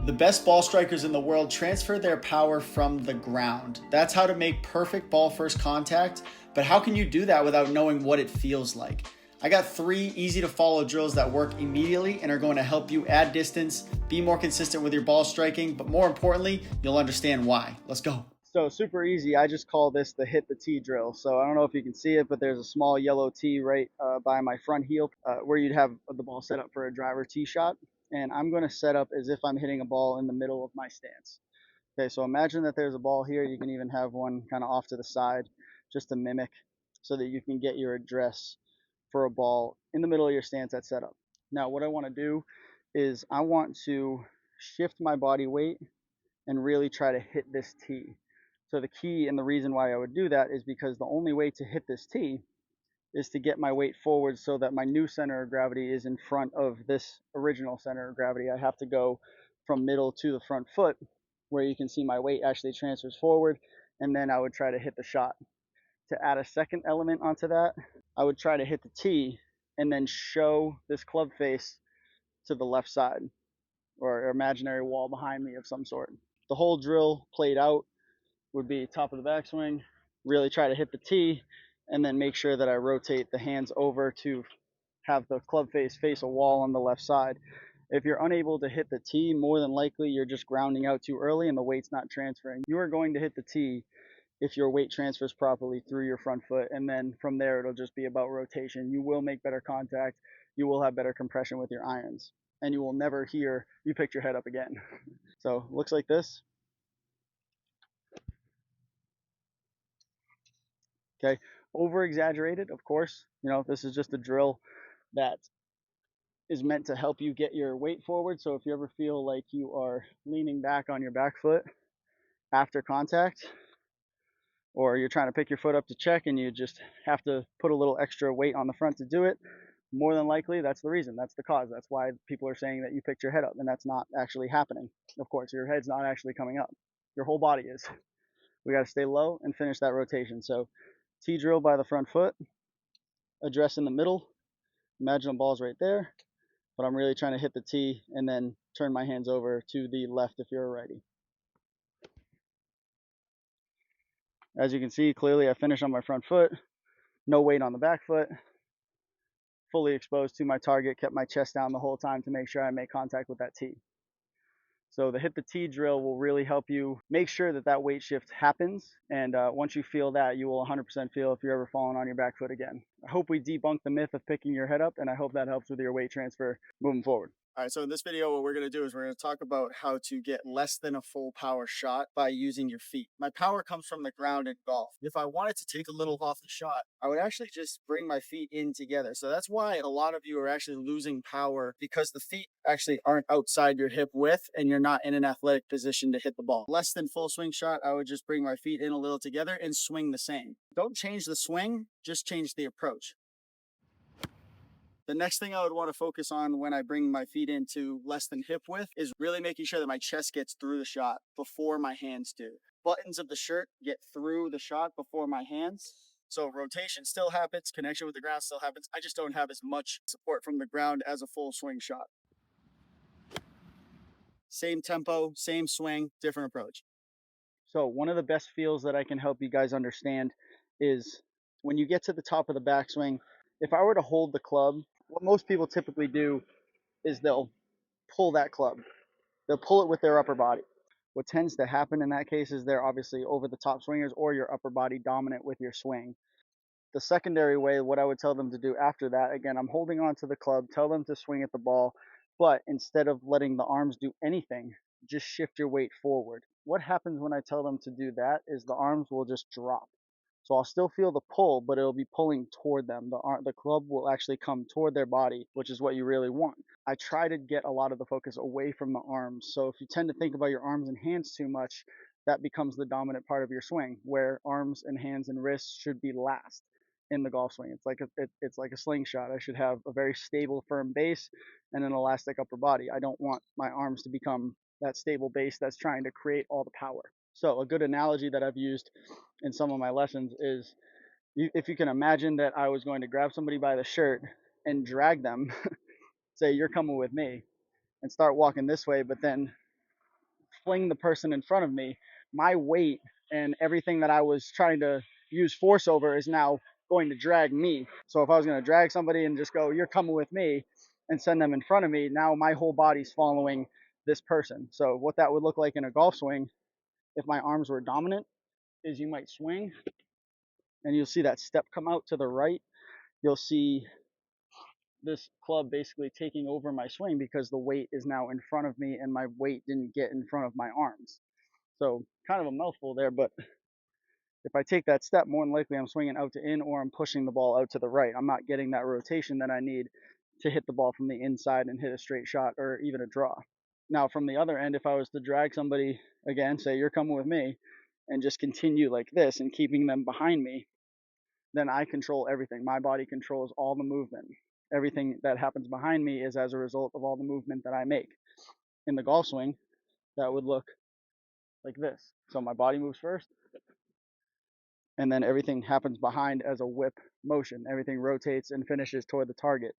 The best ball strikers in the world transfer their power from the ground. That's how to make perfect ball first contact, but how can you do that without knowing what it feels like? I got 3 easy to follow drills that work immediately and are going to help you add distance, be more consistent with your ball striking, but more importantly, you'll understand why. Let's go. So super easy. I just call this the hit the tee drill. So I don't know if you can see it, but there's a small yellow tee right by my front heel where you'd have the ball set up for a driver tee shot. And I'm going to set up as if I'm hitting a ball in the middle of my stance. Okay, so imagine that there's a ball here. You can even have one kind of off to the side just to mimic so that you can get your address for a ball in the middle of your stance that's set up. Now, what I want to do is I want to shift my body weight and really try to hit this tee. So the key and the reason why I would do that is because the only way to hit this tee is to get my weight forward so that my new center of gravity is in front of this original center of gravity. I have to go from middle to the front foot where you can see my weight actually transfers forward, and then I would try to hit the shot. To add a second element onto that, I would try to hit the tee and then show this club face to the left side or imaginary wall behind me of some sort. The whole drill played out would be top of the backswing, really try to hit the tee, and then make sure that I rotate the hands over to have the club face a wall on the left side. If you're unable to hit the tee, more than likely you're just grounding out too early and the weight's not transferring. You are going to hit the tee if your weight transfers properly through your front foot, and then from there it'll just be about rotation. You will make better contact, you will have better compression with your irons, and you will never hear you picked your head up again. So looks like this. Okay, over exaggerated, of course. You know, this is just a drill that is meant to help you get your weight forward. So if you ever feel like you are leaning back on your back foot after contact, or you're trying to pick your foot up to check and you just have to put a little extra weight on the front to do it, more than likely that's the reason, that's the cause. That's why people are saying that you picked your head up, and that's not actually happening. Of course, your head's not actually coming up, your whole body is. We got to stay low and finish that rotation. So T drill by the front foot, address in the middle, imagine the ball's right there, but I'm really trying to hit the tee and then turn my hands over to the left if you're a righty. As you can see, clearly I finished on my front foot, no weight on the back foot, fully exposed to my target, kept my chest down the whole time to make sure I make contact with that tee. So the hit the tee drill will really help you make sure that that weight shift happens. And once you feel that, you will 100% feel if you're ever falling on your back foot again. I hope we debunked the myth of picking your head up, and I hope that helps with your weight transfer moving forward. All right, so in this video, what we're going to do is we're going to talk about how to get less than a full power shot by using your feet. My power comes from the ground in golf. If I wanted to take a little off the shot, I would actually just bring my feet in together. So that's why a lot of you are actually losing power, because the feet actually aren't outside your hip width and you're not in an athletic position to hit the ball. Less than full swing shot, I would just bring my feet in a little together and swing the same. Don't change the swing, just change the approach. The next thing I would want to focus on when I bring my feet into less than hip width is really making sure that my chest gets through the shot before my hands do. Buttons of the shirt get through the shot before my hands. So rotation still happens, connection with the ground still happens. I just don't have as much support from the ground as a full swing shot. Same tempo, same swing, different approach. So one of the best feels that I can help you guys understand is when you get to the top of the backswing, if I were to hold the club, what most people typically do is they'll pull that club. They'll pull it with their upper body. What tends to happen in that case is they're obviously over the top swingers, or your upper body dominant with your swing. The secondary way, what I would tell them to do after that, again, I'm holding on to the club, tell them to swing at the ball, but instead of letting the arms do anything, just shift your weight forward. What happens when I tell them to do that is the arms will just drop. So I'll still feel the pull, but it'll be pulling toward them. The club will actually come toward their body, which is what you really want. I try to get a lot of the focus away from the arms. So if you tend to think about your arms and hands too much, that becomes the dominant part of your swing, where arms and hands and wrists should be last in the golf swing. It's like a slingshot. I should have a very stable, firm base and an elastic upper body. I don't want my arms to become that stable base that's trying to create all the power. So a good analogy that I've used in some of my lessons is if you can imagine that I was going to grab somebody by the shirt and drag them, say you're coming with me, and start walking this way, but then fling the person in front of me, my weight and everything that I was trying to use force over is now going to drag me. So if I was going to drag somebody and just go, you're coming with me, and send them in front of me, now my whole body's following this person. So what that would look like in a golf swing, if my arms were dominant, is you might swing and you'll see that step come out to the right. You'll see this club basically taking over my swing because the weight is now in front of me and my weight didn't get in front of my arms. So kind of a mouthful there, but if I take that step, more than likely I'm swinging out to in or I'm pushing the ball out to the right. I'm not getting that rotation that I need to hit the ball from the inside and hit a straight shot or even a draw. Now, from the other end, if I was to drag somebody again, say you're coming with me, and just continue like this and keeping them behind me, then I control everything. My body controls all the movement. Everything that happens behind me is as a result of all the movement that I make. In the golf swing, that would look like this. So my body moves first, and then everything happens behind as a whip motion. Everything rotates and finishes toward the target.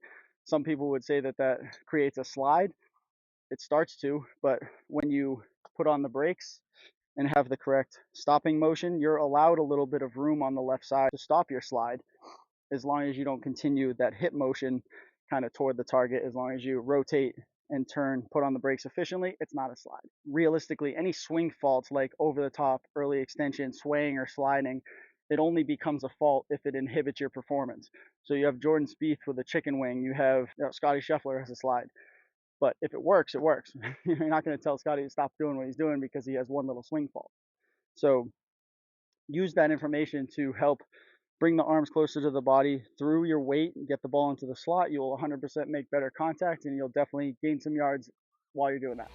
Some people would say that that creates a slide. It starts to, but when you put on the brakes and have the correct stopping motion, you're allowed a little bit of room on the left side to stop your slide, as long as you don't continue that hip motion kind of toward the target. As long as you rotate and turn, put on the brakes efficiently, it's not a slide. Realistically, any swing faults like over the top, early extension, swaying, or sliding, it only becomes a fault if it inhibits your performance. So you have Jordan Spieth with a chicken wing, you have Scotty Scheffler has a slide. But if it works, it works. You're not going to tell Scotty to stop doing what he's doing because he has one little swing fault. So use that information to help bring the arms closer to the body through your weight and get the ball into the slot. You'll 100% make better contact, and you'll definitely gain some yards while you're doing that.